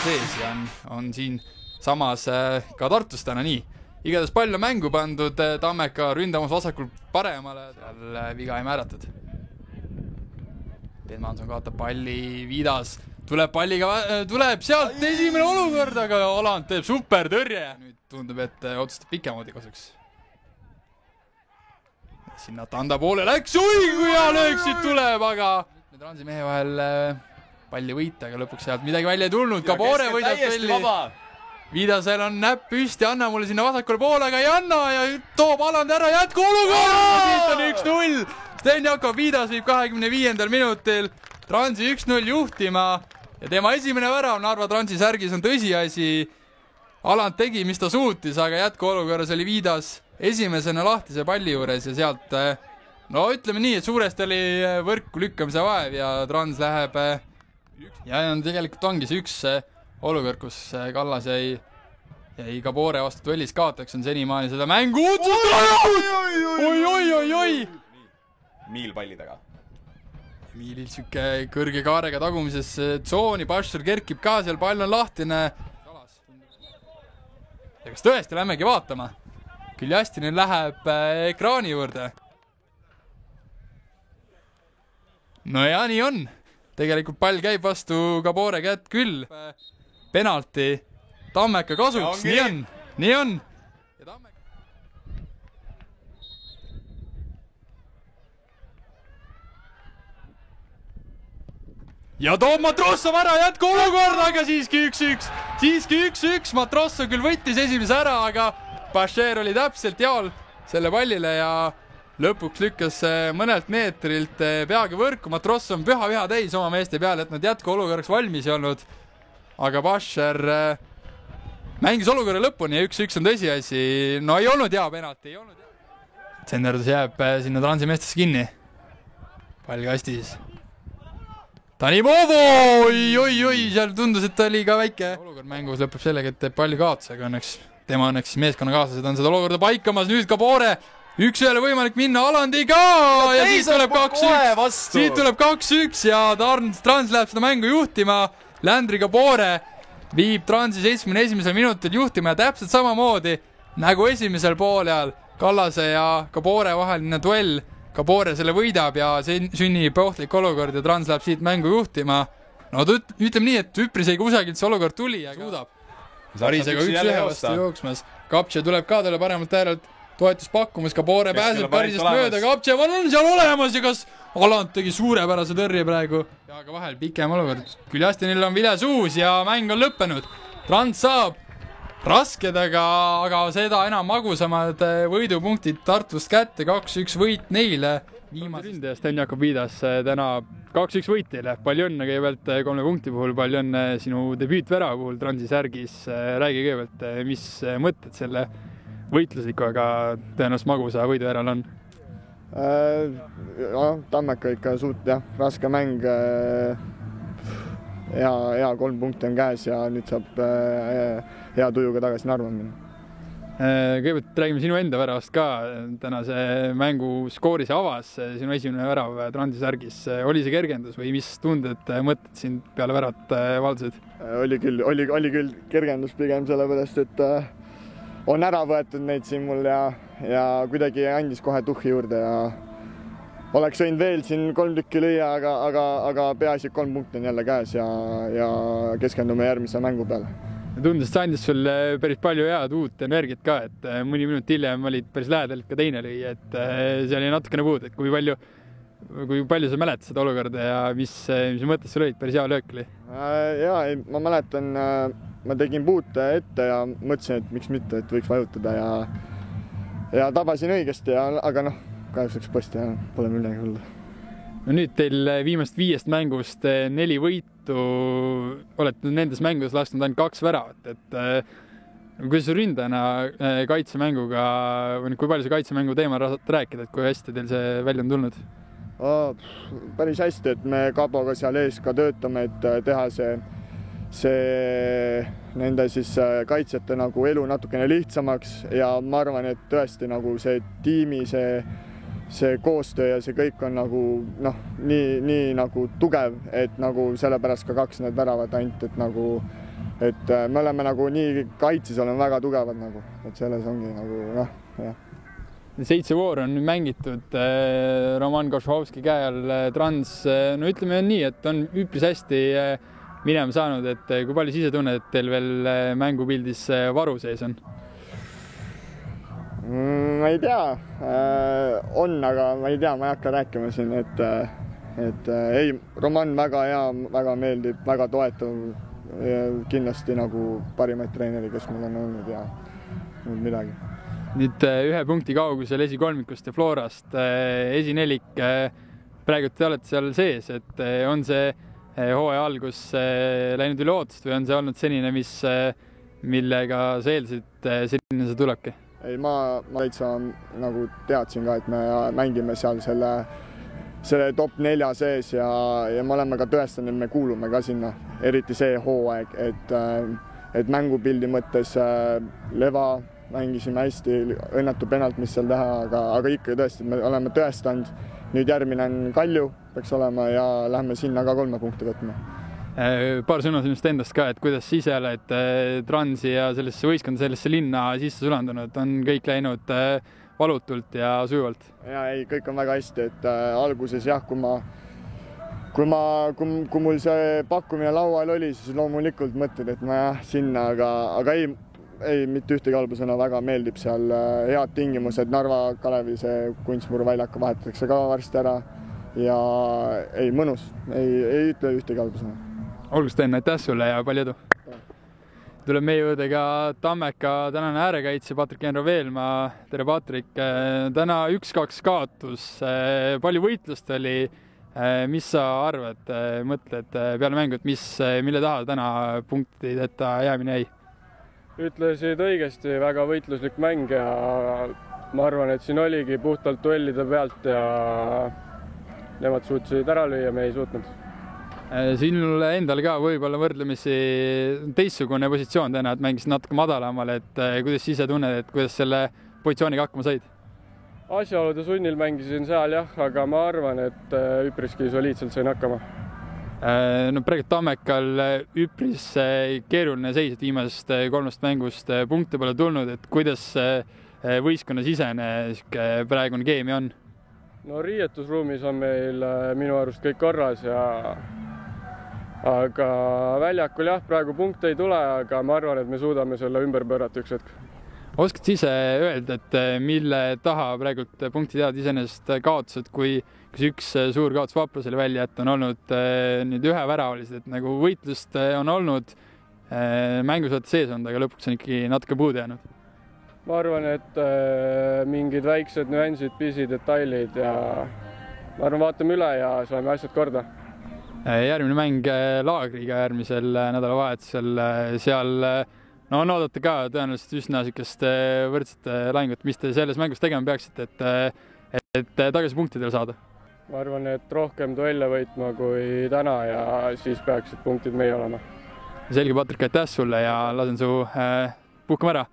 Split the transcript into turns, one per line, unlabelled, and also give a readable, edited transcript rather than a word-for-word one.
sees ja on siin samas ka Tartus täna nii. Igatahes pall on mängu pandud, Tammeka ründamus vasakul paremale, seal viga ei määratud. Edmanson kaotab palli, Vidas tuleb palliga, tuleb sealt esimene olukord, aga Alant teeb super tõrje. Nüüd tundub, et otsustab pikemoodi kasuks. Sinna Tanda poole läks, oi kui hea löök siit tuleb, aga Transi mehe vahel palli võita, aga lõpuks sealt midagi välja ei tulnud. Kabore võidab palli. Vidasel on näpp püsti, anna mulle sinna vasakule poole, aga ei anna ja toob Aland ära jätku olukord. Siit on 1-0. Stenjakov Vidas viib 25. minutil Transi 1-0 juhtima ja tema esimene värav Narva Transi särgis on tõsiasi. Aland tegi, mis ta suutis, aga jätku olukorras oli Vidas esimesena lahtise palli juures ja sealt, no ütleme nii, et suuresti oli võrku lükkamise vaev ja Trans läheb ja tegelikult ongi see üks olukord, kus Kallas jäi Kabore vastu duellis kaotaks, on senimaani seda mängu oi.
Miil palli taga.
Miilil süke kõrge kaarega tagumises tsooni, Pašer kerkib ka, seal pall on lahtine. Ja kas tõesti lähmegi vaatama? Küll Jastinen läheb ekraani juurde. No ja nii on. Tegelikult pall käib vastu Kabore kätt küll. Penalti Tammeka kasuks, nii on. Ja toob Matrossov ära jätku olukord, aga siiski 1-1. Matrossov küll võttis esimese ära, aga Pašer oli täpselt jaol selle pallile ja lõpuks lükkas mõnelt meetrilt peagi võrku. Matrossov on püha täis oma meeste peale, et nad jätku olukorraks valmis ei olnud. Aga Pašer mängis olukorra lõpuni ja 1-1 on tõsiasi. No ei olnud hea penalti. Tsenderdus jääb sinna Transi meestesse kinni. Pall kastis. Tanimovo! Oi, seal tundus, et ta oli ka väike. Olukord mängus lõpeb sellega, et teeb palju kaotusega õnneks. Tema õnneks meeskonnakaaslased on seda olukorda paikamas. Nüüd Kabore. 1-1 võimalik minna Alandiga ja siis tuleb 2-1. Siit tuleb 2-1 ja Trans läheb seda mängu juhtima. Landry Kabore viib Transi 71. minutil juhtima ja täpselt samamoodi nagu esimesel poolel Kallase ja Kabore vaheline duell. Kabore selle võidab ja sünnib ohtlik olukord ja Trans läheb siit mängu juhtima. No ütleme nii, et üpris ei kusagilt see olukord tuli ja suudab. Varisega 1-1 vastu jooksmas. Kaptše tuleb ka talle paremalt äärelt toetus pakkumas. Kabore pääseb parisest mööda. Kaptše on seal olemas ja kas Alant tegi suurepärase tõrje praegu. Ja aga vahel pikem olukord. Küljastinil on vile suus ja mäng on lõppenud. Trans saab rasked, aga seda enam magusamad võidupunktid Tartust kätte. 2-1 võit neile. Viimase ründaja Stenjakov Vidas täna 2-1 võit teile. Palju õnne kõigepealt 3 punkti puhul, palju õnne sinu debüütvärava puhul Transi särgis. Räägi kõigepealt, mis mõtted selle võitlusliku, aga tõenäoliselt magusa võidu järel on?
Tammeka ikka raske mäng. Hea 3 punkti on käes ja nüüd saab hea tujuga tagasi Narva minna.
Kõigepealt räägime sinu enda väravast ka. Tänase mängu skooris avas sinu esimene värav Transi särgis. Oli see kergendus või mis tunded, mõtted sind peale väravat valdasid?
Oli küll kergendus pigem sellepärast, et on ära võetud neid siin mul ja kuidagi andis kohe tuhhi juurde ja oleks võinud veel siin 3 tükki lüüa, aga peaasi 3 punkti on jälle käes ja keskendume järgmise mängu peale.
Tundus, et see andis sul päris palju head uut energiat ka, et mõni minut hiljem olid päris lähedalt ka teine lõi, et see oli natukene puud, et kui palju sa mäletad seda olukorda ja mis mõttes sul olid, päris hea löök oli?
Ma mäletan, ma tegin puute ette ja mõtlesin, et miks mitte, et võiks vajutada ja tabasin õigesti, aga kahjuks läks posti ja pole midagi hullu.
No nüüd teil viimast 5 mängust 4 võitu, olete nendes mängudes lasknud ainult 2 väravat, et kuidas sa ründajana kaitsemänguga, või kui palju sa kaitsemängu teemal rääkida, et kui hästi teil see välja on tulnud?
Päris hästi, et me Kaboga seal ees ka töötame, et teha see nende siis kaitsjate nagu elu natukene lihtsamaks ja ma arvan, et tõesti nagu see tiimi, see koostöö ja see kõik on nagu nii nagu tugev, et nagu sellepärast ka 2 need väravad ainult, et nagu et me oleme nagu nii kaitses oleme väga tugevad nagu, et selles ongi nagu jah.
7 vooru on nüüd mängitud Roman Košovski käe all Trans, no ütleme nii, et on üpris hästi minema saanud, et kui palju siis tunned, et teil veel mängupildis varu sees on?
Ma ei tea, on, aga ma ei tea, ma ei hakka rääkima siin, et ei, Roman väga hea, väga meeldib, väga toetav, kindlasti nagu parimaid treeneri, kes mul on olnud ja midagi.
Nüüd 1 punkti kaugusel esikolmikust ja Florast, esinelik, praegu te olete seal sees, et on see hooaja algus läinud üle ootust või on see olnud senine, millega sa eeldasid, selline see tulebki?
Ei, ma täitsa nagu teadsin ka, et me mängime seal selle top 4 sees ja me oleme ka tõestanud, et me kuulume ka sinna, eriti see hooaeg, et mängupildi mõttes Leva mängisime hästi, õnnetu penalt, mis seal teha, aga ikka tõesti, me oleme tõestanud. Nüüd järgmine on Kalju, peaks olema ja lähme sinna ka 3 punkti võtma.
Paar sõna sinust endast ka, et kuidas ise oled Transi ja sellesse võistkonda, sellesse linna sisse sulandunud, on kõik läinud valutult ja sujuvalt?
Ja ei, kõik on väga hästi, et alguses jah, kui mul see pakkumine laual oli, siis loomulikult mõtled, et ma sinna, aga ei, mitte ühtegi halba sõna, väga meeldib seal head tingimused, Narva Kalevi see Kunstmuru väljaka vahetatakse ka varsti ära ja ei, mõnus, ei ütle ühtegi halba sõna.
Olgu Sten, aitäh sulle ja palju edu! Tuleb meie juurde ka Tammeka tänane äärekaitse Patrik Enro Veelmaa. Tere Patrik, täna 1-2 kaotus, palju võitlust oli, mis sa arvad, mõtled peale mängu, et mille taha täna punktideta jäämine jäi?
Ütlesid õigesti, väga võitluslik mäng ja ma arvan, et siin oligi puhtalt duellide pealt ja nemad suutsid ära lüüa, me ei suutnud.
Sinul endal ka võib-olla võrdlemisi teistsugune positsioon täna, et mängisid natuke madalamal, et kuidas ise tunned, et kuidas selle positsiooniga hakkama said?
Asjaolude sunnil mängisin seal jah, aga ma arvan, et üpriski soliidselt sain hakkama.
No praegu Tammekal üpris keeruline seis, et viimasest 3 mängust punkte pole tulnud, et kuidas võistkonna sisene praegune keemia on?
No riietusruumis on meil minu arust kõik korras aga väljakul jah, praegu punkte ei tule, aga ma arvan, et me suudame selle ümber pöörata üks hetk.
Oskad ise öelda, et mille taha praegult punktid jäävad iseenesest kaotused, kui üks suur kaotus Vaprusele välja jätta on olnud nüüd 1 väravalised, et nagu võitlust on olnud, mängus olete sees olnud, aga lõpuks on ikkagi natuke puudu jäänud?
Ma arvan, et mingid väiksed nüansid, pisidetailid ja ma arvan, vaatame üle ja saame asjad korda.
Järgmine mäng Laagriga järgmisel nädalavahetusel, seal on oodata ka tõenäoliselt üsna sellist võrdset lahingut, mis te selles mängus tegema peaksite, et tagasi punktidele saada?
Ma arvan, et rohkem duelle võitma kui täna ja siis peaksid punktid meie olema.
Selge, Patrik, aitäh sulle ja lasen su puhkama ära!